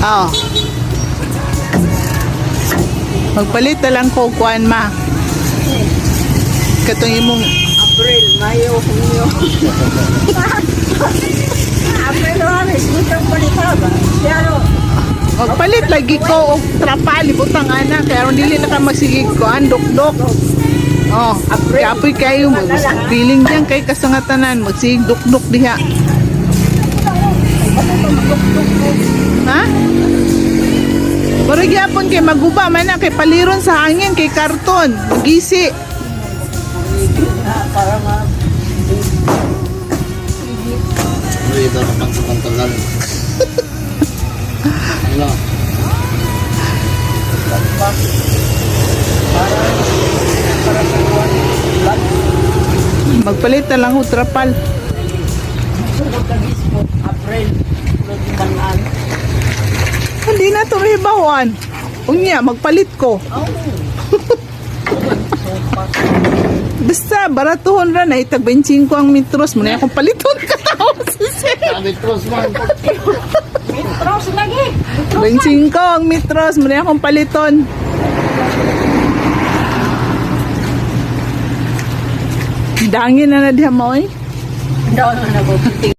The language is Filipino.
Oh. Magpalit na lang ko kuan ma. Katong imong April, Mayo, Hunyo. April, Mayo, gustong palitaba. Pero, magpalit lagi ko og trapal ibutang ana kay aron dili na ka masigig ko andok-dok. Oh, kapoy kayo mo feeling diyan kay kasangatanan magsigig duk-duk diha. Ha? Pero gyapon kay maguba man na kay paliron sa hangin kay karton, gisi. para ma... Ito na pagsakantagal. Ano? Magpalit na lang ho trapal. Sunod na gispo, April, sunod yung banan. Hindi na to ribawan. Unya magpalit ko. Basta baratuhon ra na itag 25 ang metros mo na akong paliton ka tao. Sabi cross man. Metros lagi. 25 ang metros mo na akong paliton. Dangin na na diha mo eh. Daw na nagpuputi.